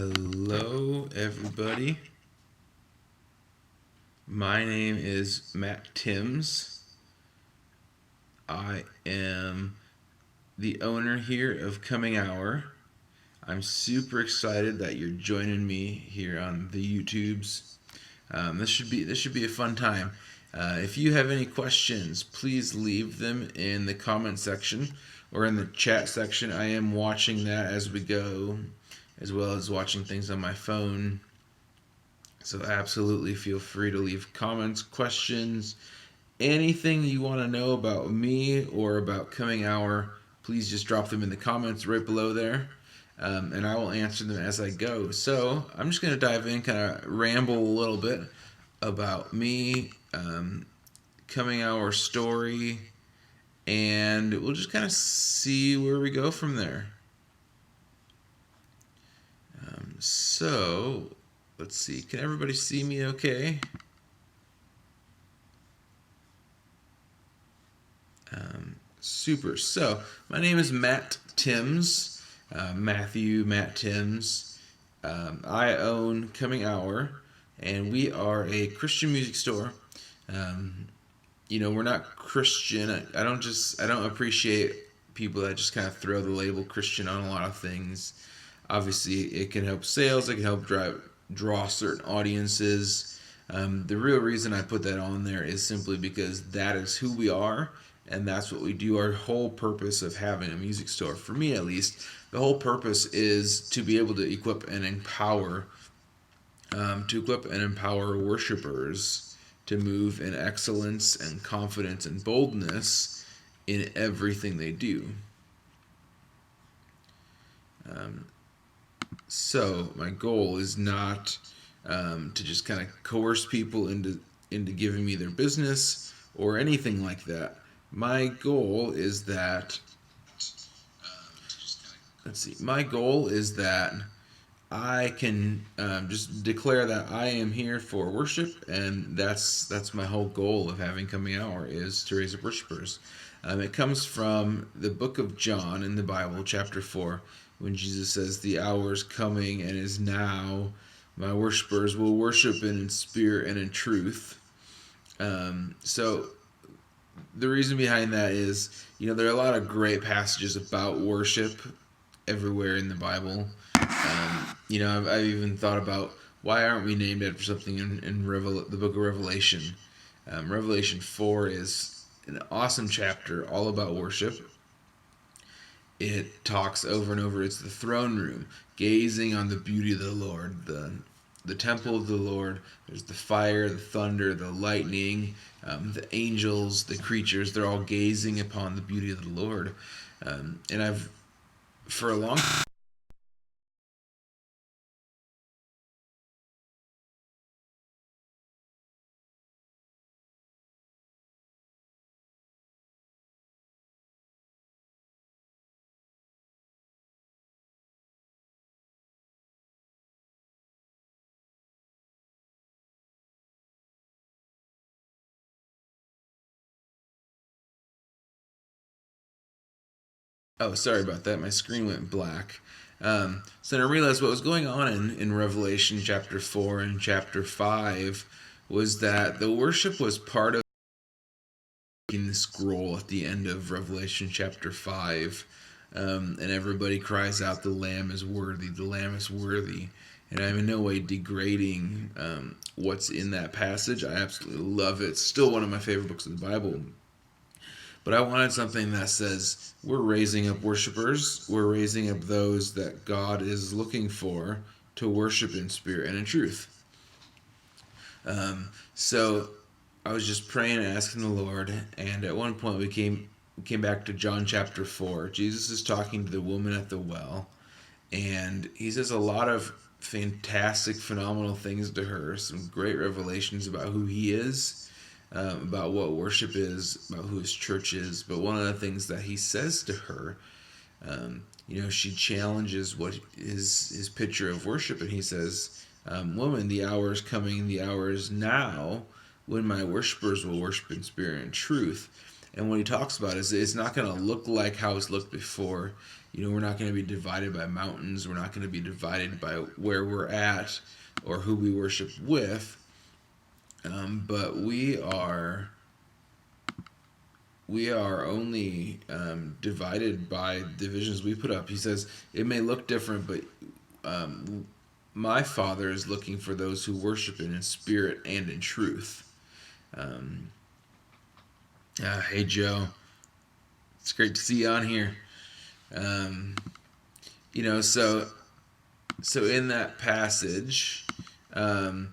Hello, everybody. My name is Matt Timms. I am the owner here of Coming Hour. I'm super excited that you're joining me here on the YouTubes. This should be a fun time. If you have any questions, please leave them in the comment section or in the chat section. I am watching that as we go, as well as watching things on my phone. So absolutely feel free to leave comments, questions, anything you want to know about me or about Coming Hour. Please just drop them in the comments right below there, and I will answer them as I go. So I'm just going to dive in, kind of ramble a little bit about me, Coming Hour story, and we'll just kind of see where we go from there. So let's see. Can everybody see me okay? Super. So, my name is Matt Timms, Matt Timms. I own Coming Hour, and we are a Christian music store. Um, we're not Christian. I don't appreciate people that just kind of throw the label Christian on a lot of things. Obviously, it can help sales. It can help draw certain audiences. The real reason I put that on there is simply because that is who we are, and that's what we do. Our whole purpose of having a music store, for me at least, the whole purpose is to be able to equip and empower worshipers to move in excellence and confidence and boldness in everything they do. So my goal is not to just kind of coerce people into giving me their business or anything like that. My goal is that My goal is that I can just declare that I am here for worship, and that's my whole goal of having Coming Hour is to raise up worshipers. It comes from the book of John in the Bible, chapter 4, when Jesus says, "The hour is coming and is now. My worshipers will worship in spirit and in truth." So the reason behind that is, there are a lot of great passages about worship everywhere in the Bible. I've even thought about why aren't we named after something in the book of Revelation. Revelation 4 is an awesome chapter all about worship. It talks over and over. It's the throne room, gazing on the beauty of the Lord, the temple of the Lord. There's the fire, the thunder, the lightning, the angels, the creatures. They're all gazing upon the beauty of the Lord. And I've, for a long time, oh, sorry about that. My screen went black. So then I realized what was going on in Revelation chapter 4 and chapter 5 was that the worship was part of the scroll at the end of Revelation chapter 5. And everybody cries out, "The Lamb is worthy, the Lamb is worthy." And I'm in no way degrading what's in that passage. I absolutely love it. It's still one of my favorite books of the Bible. But I wanted something that says we're raising up worshipers, we're raising up those that God is looking for to worship in spirit and in truth. So I was just praying and asking the Lord, and at one point we came back to John chapter 4. Jesus is talking to the woman at the well, and he says a lot of fantastic, phenomenal things to her, some great revelations about who he is, about what worship is, about who his church is. But one of the things that he says to her, she challenges what is his picture of worship, and he says, "Woman, the hour is coming, the hour is now, when my worshipers will worship in spirit and truth." And what he talks about is it's not going to look like how it's looked before. We're not going to be divided by mountains. We're not going to be divided by where we're at or who we worship with. But we are only divided by divisions we put up. He says it may look different, but my Father is looking for those who worship in spirit and in truth. Um, hey Joe, it's great to see you on here. Um, so in that passage, um,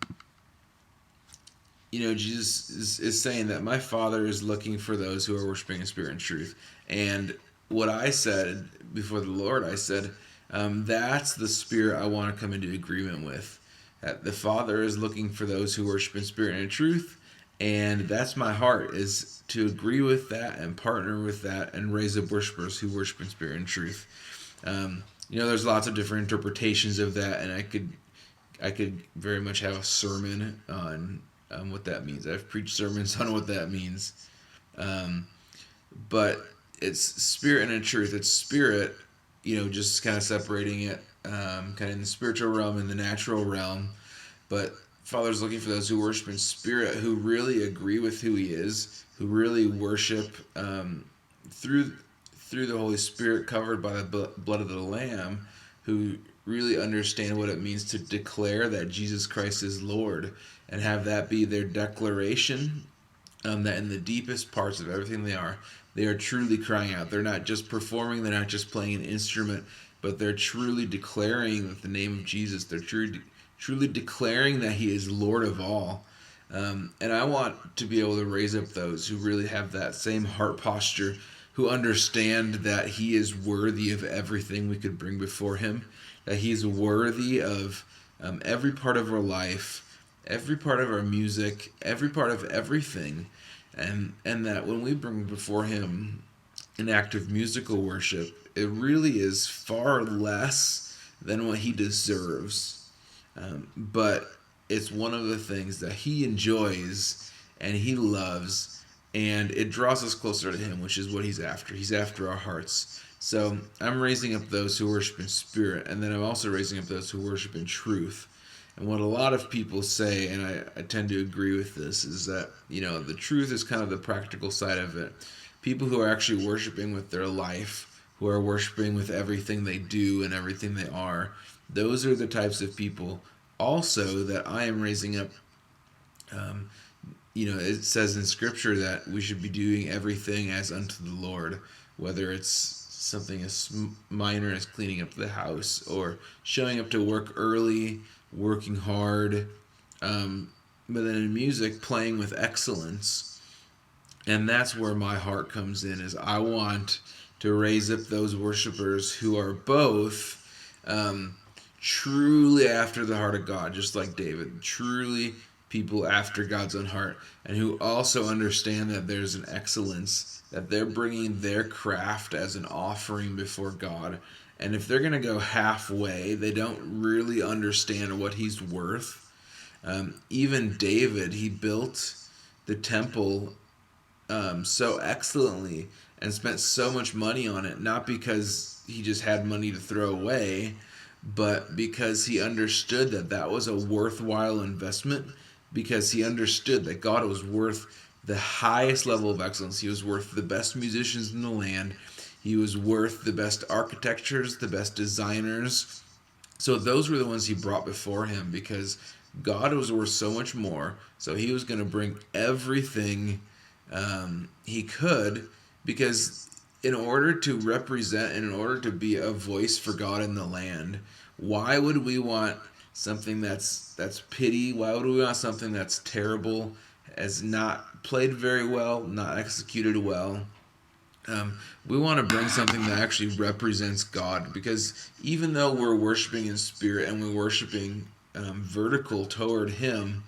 Jesus is saying that my Father is looking for those who are worshiping in spirit and truth. And what I said before the Lord, I said, that's the spirit I want to come into agreement with. That the Father is looking for those who worship in spirit and in truth. And that's my heart, is to agree with that and partner with that and raise up worshipers who worship in spirit and truth. There's lots of different interpretations of that, and I could very much have a sermon on what that means. I've preached sermons on what that means. But it's spirit and in truth. It's spirit, just kind of separating it, kind of in the spiritual realm and the natural realm. But Father's looking for those who worship in spirit, who really agree with who He is, who really worship through the Holy Spirit, covered by the blood of the Lamb, who really understand what it means to declare that Jesus Christ is Lord, and have that be their declaration, that in the deepest parts of everything they are truly crying out. They're not just performing, they're not just playing an instrument, but they're truly declaring the name of Jesus. They're truly declaring that He is Lord of all. And I want to be able to raise up those who really have that same heart posture, who understand that He is worthy of everything we could bring before Him, that He's worthy of every part of our life, every part of our music, every part of everything, and that when we bring before Him an act of musical worship, it really is far less than what He deserves. But it's one of the things that He enjoys and He loves, and it draws us closer to Him, which is what He's after. He's after our hearts. So I'm raising up those who worship in spirit, and then I'm also raising up those who worship in truth. And what a lot of people say, and I tend to agree with this, is that, the truth is kind of the practical side of it. People who are actually worshiping with their life, who are worshiping with everything they do and everything they are, those are the types of people also that I am raising up. It says in Scripture that we should be doing everything as unto the Lord, whether it's something as minor as cleaning up the house or showing up to work early, working hard, but then in music, playing with excellence. And that's where my heart comes in, is I want to raise up those worshipers who are both truly after the heart of God, just like David, truly people after God's own heart, and who also understand that there's an excellence, that they're bringing their craft as an offering before God. And if they're going to go halfway, they don't really understand what He's worth. Even David, he built the temple so excellently and spent so much money on it, not because he just had money to throw away, but because he understood that that was a worthwhile investment, because he understood that God was worth the highest level of excellence. He was worth the best musicians in the land. He was worth the best architectures, the best designers. So those were the ones He brought before Him, because God was worth so much more. So He was going to bring everything He could, because in order to represent and in order to be a voice for God in the land, why would we want something that's pity? Why would we want something that's terrible, has not played very well, not executed well? We want to bring something that actually represents God, because even though we're worshiping in spirit and we're worshiping vertical toward Him,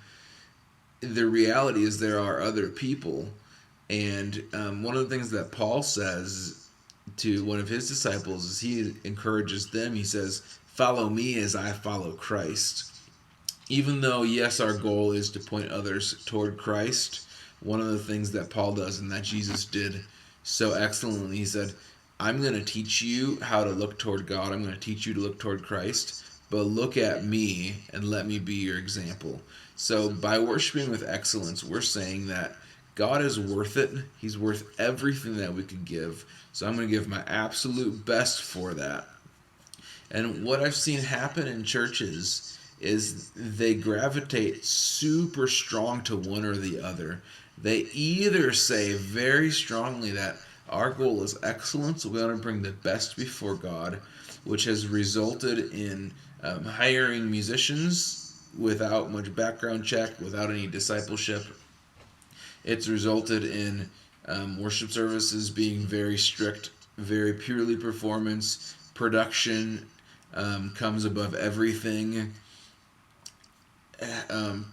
the reality is there are other people. And one of the things that Paul says to one of his disciples is he encourages them. He says, "Follow me as I follow Christ." Even though, yes, our goal is to point others toward Christ, one of the things that Paul does and that Jesus did so excellently. He said, I'm going to teach you how to look toward God. I'm going to teach you to look toward Christ, but look at me and let me be your example. So by worshiping with excellence, we're saying that God is worth it. He's worth everything that we could give. So I'm going to give my absolute best for that. And what I've seen happen in churches is they gravitate super strong to one or the other. They either say very strongly that our goal is excellence, we want to bring the best before God, which has resulted in hiring musicians without much background check, without any discipleship. It's resulted in worship services being very strict, very purely performance. Production comes above everything. Um,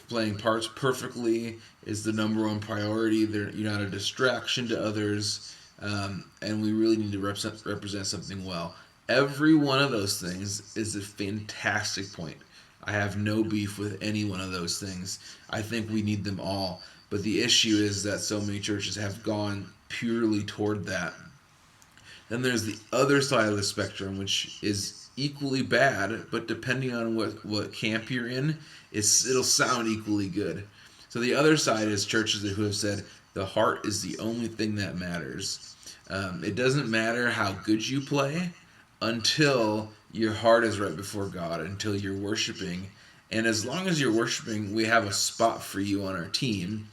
Playing parts perfectly is the number one priority. You're not a distraction to others, and we really need to represent something well. Every one of those things is a fantastic point. I have no beef with any one of those things. I think we need them all. But the issue is that so many churches have gone purely toward that. Then there's the other side of the spectrum, which is equally bad, but depending on what camp you're in, it'll sound equally good. So the other side is churches who have said the heart is the only thing that matters. It doesn't matter how good you play until your heart is right before God, until you're worshiping. And as long as you're worshiping, we have a spot for you on our team.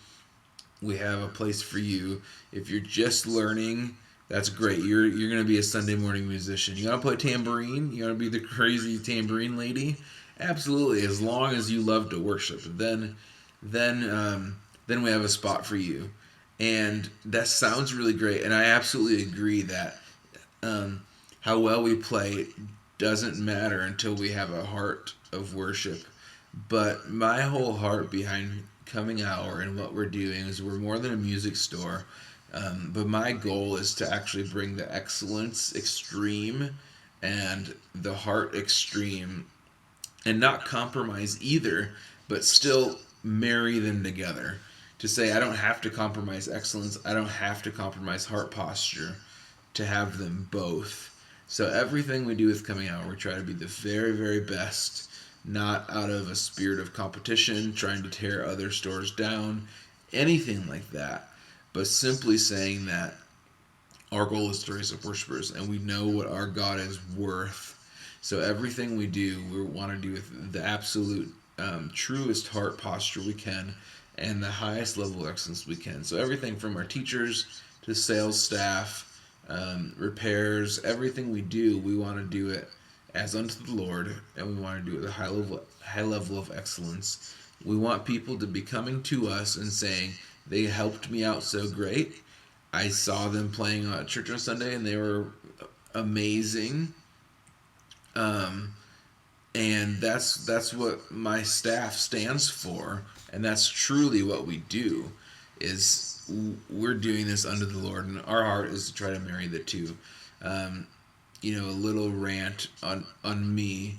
We have a place for you. If you're just learning, that's great. You're gonna be a Sunday morning musician. You wanna play tambourine? You wanna be the crazy tambourine lady? Absolutely. As long as you love to worship, then we have a spot for you. And that sounds really great. And I absolutely agree that how well we play doesn't matter until we have a heart of worship. But my whole heart behind Coming Hour and what we're doing is we're more than a music store. But my goal is to actually bring the excellence extreme and the heart extreme and not compromise either, but still marry them together. To say, I don't have to compromise excellence, I don't have to compromise heart posture to have them both. So everything we do with Coming Out, we try to be the very, very best, not out of a spirit of competition, trying to tear other stores down, anything like that, but simply saying that our goal is to raise up worshipers, and we know what our God is worth. So everything we do, we want to do with the absolute truest heart posture we can, and the highest level of excellence we can. So everything from our teachers to sales staff, repairs, everything we do, we want to do it as unto the Lord, and we want to do it with a high level of excellence. We want people to be coming to us and saying, they helped me out so great. I saw them playing at church on Sunday, and they were amazing. And that's what my staff stands for, and that's truly what we do. Is we're doing this under the Lord, and our heart is to try to marry the two. A little rant on me.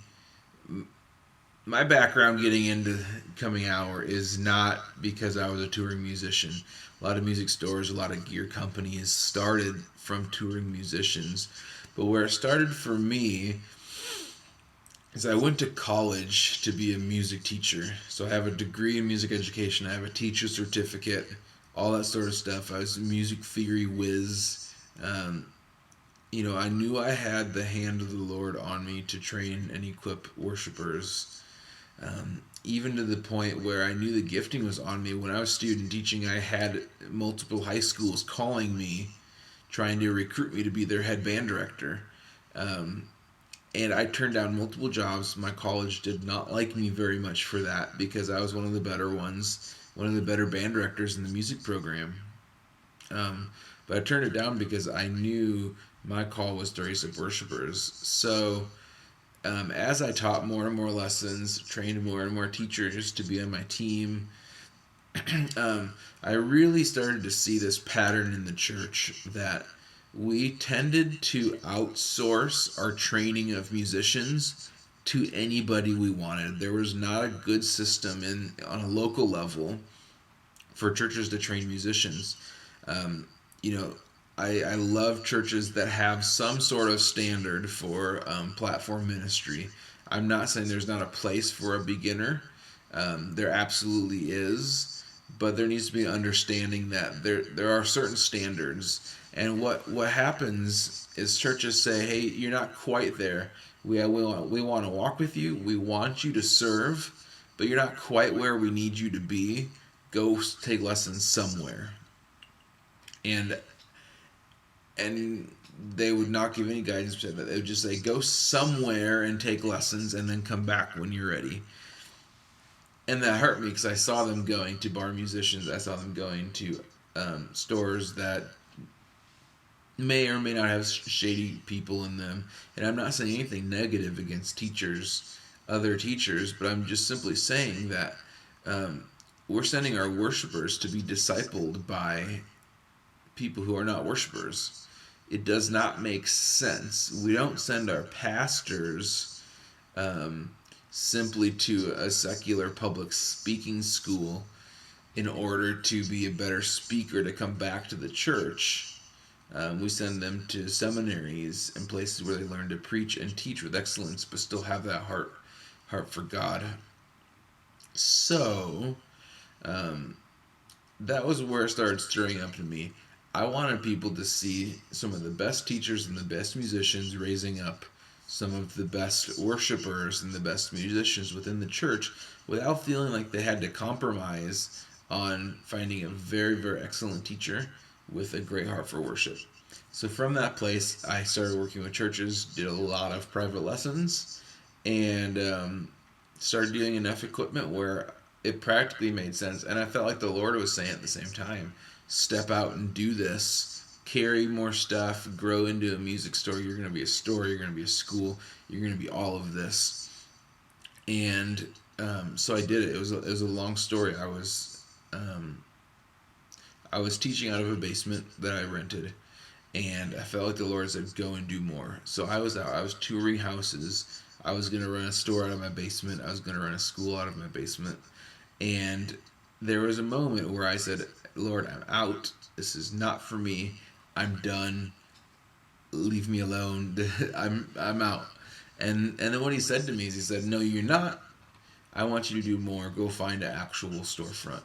My background getting into Coming Hour is not because I was a touring musician. A lot of music stores, a lot of gear companies started from touring musicians. But where it started for me is I went to college to be a music teacher. So I have a degree in music education. I have a teacher certificate, all that sort of stuff. I was a music theory whiz. I knew I had the hand of the Lord on me to train and equip worshipers. Even to the point where I knew the gifting was on me. When I was student teaching, I had multiple high schools calling me, trying to recruit me to be their head band director. And I turned down multiple jobs. My college did not like me very much for that because I was one of the better ones, one of the better band directors in the music program. But I turned it down because I knew my call was to raise up worshipers. So as I taught more and more lessons, trained more and more teachers to be on my team, I really started to see this pattern in the church that we tended to outsource our training of musicians to anybody we wanted. There was not a good system on a local level for churches to train musicians. Um, you know, I love churches that have some sort of standard for platform ministry. I'm not saying there's not a place for a beginner. There absolutely is, but there needs to be an understanding that there are certain standards. And what happens is churches say, "Hey, you're not quite there. We want to walk with you. We want you to serve, but you're not quite where we need you to be. Go take lessons somewhere." And and they would not give any guidance to that. They would just say, "Go somewhere and take lessons, and then come back when you're ready." And that hurt me because I saw them going to bar musicians. I saw them going to stores that may or may not have shady people in them. And I'm not saying anything negative against teachers, other teachers, but I'm just simply saying that um, we're sending our worshipers to be discipled by people who are not worshipers. It does not make sense. We don't send our pastors um, simply to a secular public speaking school in order to be a better speaker to come back to the church. We send them to seminaries and places where they learn to preach and teach with excellence, but still have that heart for God. So um, that was where it started stirring up to me. I wanted people to see some of the best teachers and the best musicians raising up some of the best worshipers and the best musicians within the church without feeling like they had to compromise on finding a very, very excellent teacher with a great heart for worship. So from that place, I started working with churches, did a lot of private lessons, and started doing enough equipment where it practically made sense. And I felt like the Lord was saying at the same time, step out and do this. Carry more stuff, grow into a music store. You're going to be a store, you're going to be a school, you're going to be all of this. And so I did it. It was a long story. I was teaching out of a basement that I rented, and I felt like the Lord said, "Go and do more." So I was out. I was touring houses. I was going to run a store out of my basement. I was going to run a school out of my basement. And there was a moment where I said, "Lord, I'm out. This is not for me. I'm done. Leave me alone. I'm out." And then what he said to me is he said, "No, you're not. I want you to do more. Go find an actual storefront."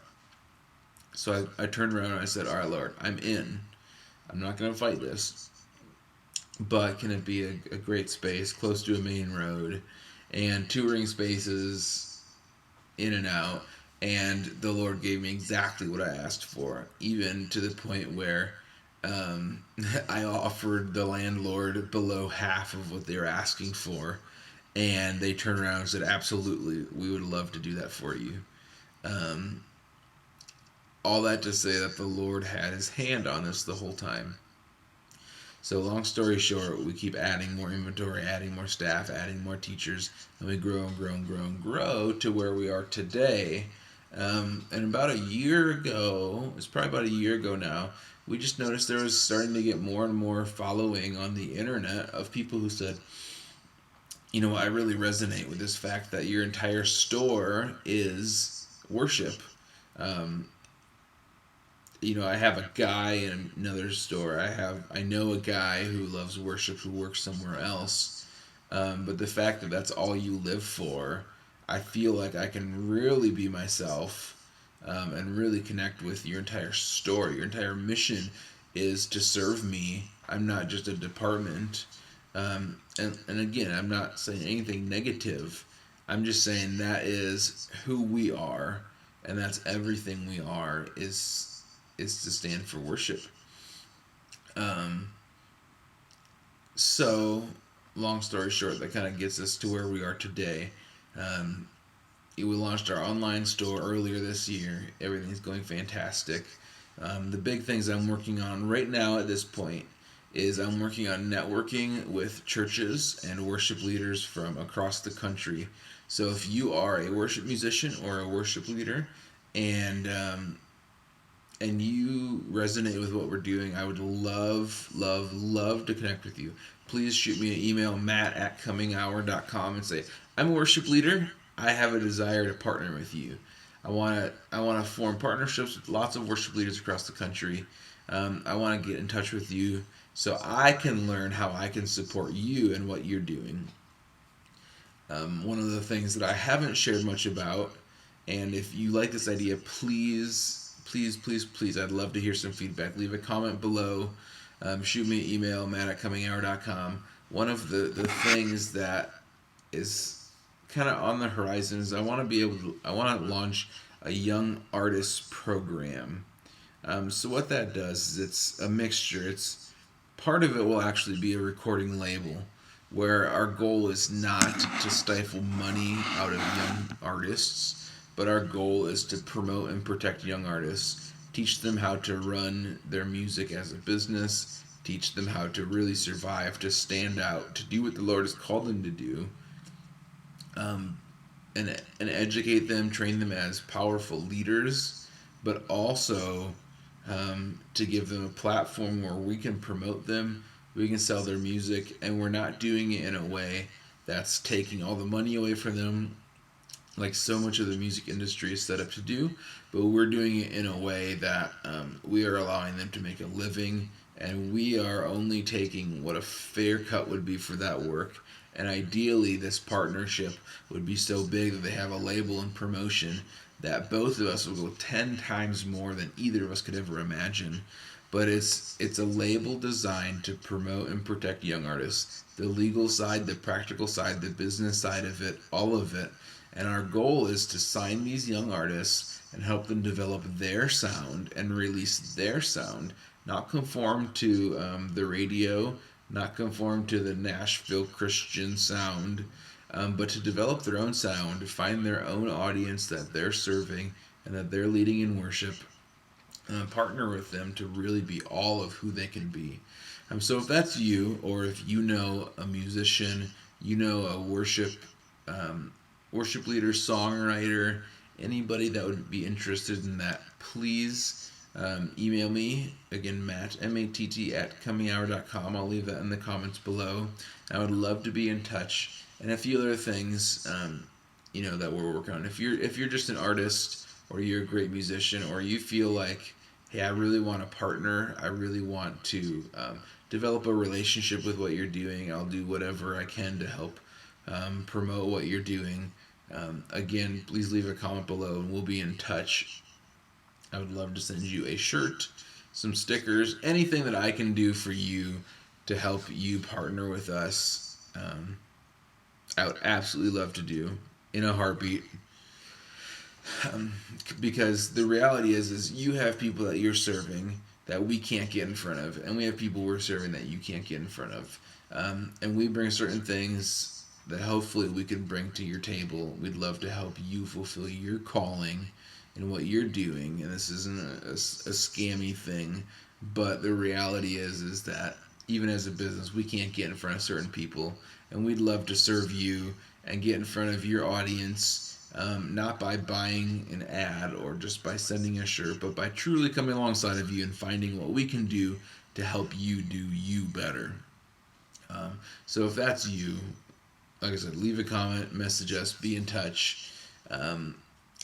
So I turned around and I said, "All right, Lord, I'm in. I'm not going to fight this. But can it be a great space close to a main road and touring spaces in and out?" And the Lord gave me exactly what I asked for, even to the point where I offered the landlord below half of what they were asking for. And they turned around and said, "Absolutely, we would love to do that for you." Um, all that to say that the Lord had his hand on us the whole time. So long story short, we keep adding more inventory, adding more staff, adding more teachers, and we grow and grow and grow and grow to where we are today. And about a year ago, it's probably about a year ago now, we just noticed there was starting to get more and more following on the internet of people who said, "You know, I really resonate with this fact that your entire store is worship." Um, I have a guy in another store. I know a guy who loves worship who works somewhere else. But the fact that that's all you live for, I feel like I can really be myself and really connect with your entire store. Your entire mission is to serve me. I'm not just a department. And again, I'm not saying anything negative. I'm just saying that is who we are, and that's everything we are is to stand for worship. Um, so, long story short, that kind of gets us to where we are today. Um, we launched our online store earlier this year. Everything's going fantastic. The big things I'm working on right now at this point is I'm working on networking with churches and worship leaders from across the country. So if you are a worship musician or a worship leader and you resonate with what we're doing, I would love, love, love to connect with you. Please shoot me an email, matt@cominghour.com, and say, "I'm a worship leader. I have a desire to partner with you." I want to form partnerships with lots of worship leaders across the country. I want to get in touch with you so I can learn how I can support you and what you're doing. One of the things that I haven't shared much about, and if you like this idea, please, please, please, please, I'd love to hear some feedback. Leave a comment below. Shoot me an email, matt@cominghour.com. One of the things that is kind of on the horizon is I want to launch a young artist program. So what that does is it's a mixture. It's part of it will actually be a recording label where our goal is not to stifle money out of young artists, but our goal is to promote and protect young artists, teach them how to run their music as a business, teach them how to really survive, to stand out, to do what the Lord has called them to do, um, and educate them, train them as powerful leaders, but also to give them a platform where we can promote them, we can sell their music, and we're not doing it in a way that's taking all the money away from them, like so much of the music industry is set up to do, but we're doing it in a way that we are allowing them to make a living, and we are only taking what a fair cut would be for that work. And ideally, this partnership would be so big that they have a label and promotion that both of us will go 10 times more than either of us could ever imagine. But it's a label designed to promote and protect young artists. The legal side, the practical side, the business side of it, all of it. And our goal is to sign these young artists and help them develop their sound and release their sound, not conform to the radio, not conform to the Nashville Christian sound, but to develop their own sound, to find their own audience that they're serving and that they're leading in worship, partner with them to really be all of who they can be. So if that's you, or if you know a musician, you know a worship leader, songwriter, anybody that would be interested in that, please email me. Again, Matt, M-A-T-T, @cominghour.com. I'll leave that in the comments below. I would love to be in touch. And a few other things, that we're working on. If you're just an artist, or you're a great musician, or you feel like, hey, I really want to partner, I really want to develop a relationship with what you're doing, I'll do whatever I can to help promote what you're doing. Again, please leave a comment below and we'll be in touch. I would love to send you a shirt, some stickers, anything that I can do for you to help you partner with us. I would absolutely love to do in a heartbeat. Because the reality is you have people that you're serving that we can't get in front of, and we have people we're serving that you can't get in front of. And we bring certain things that hopefully we can bring to your table. We'd love to help you fulfill your calling and what you're doing. And this isn't a scammy thing, but the reality is that even as a business, we can't get in front of certain people, and we'd love to serve you and get in front of your audience. Not by buying an ad or just by sending a shirt, but by truly coming alongside of you and finding what we can do to help you do you better. So if that's you, like I said, leave a comment, message us, be in touch.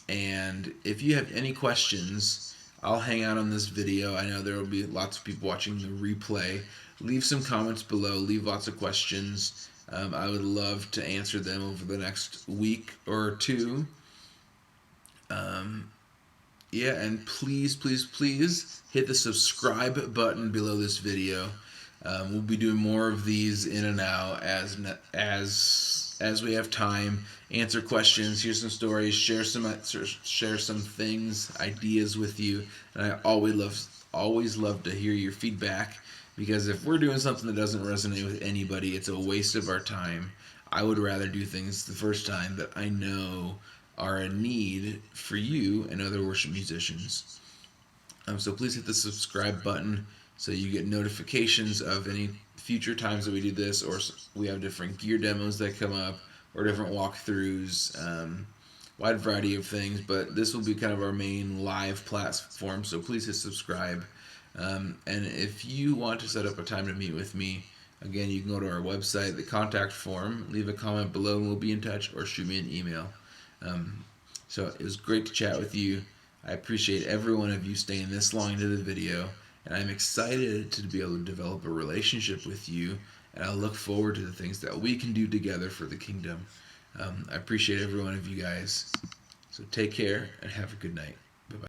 And if you have any questions, I'll hang out on this video. I know there will be lots of people watching the replay. Leave some comments below, leave lots of questions. I would love to answer them over the next week or two. And please, please, please hit the subscribe button below this video. We'll be doing more of these in and out as we have time. Answer questions, hear some stories, share some things, ideas with you. And I always love to hear your feedback. Because if we're doing something that doesn't resonate with anybody, it's a waste of our time. I would rather do things the first time that I know are a need for you and other worship musicians. So please hit the subscribe button so you get notifications of any future times that we do this, or we have different gear demos that come up, or different walkthroughs, wide variety of things. But this will be kind of our main live platform, so please hit subscribe. And if you want to set up a time to meet with me, again, you can go to our website, the contact form, leave a comment below, and we'll be in touch, or shoot me an email. So it was great to chat with you. I appreciate every one of you staying this long into the video, and I'm excited to be able to develop a relationship with you, and I look forward to the things that we can do together for the kingdom. I appreciate every one of you guys. So take care and have a good night.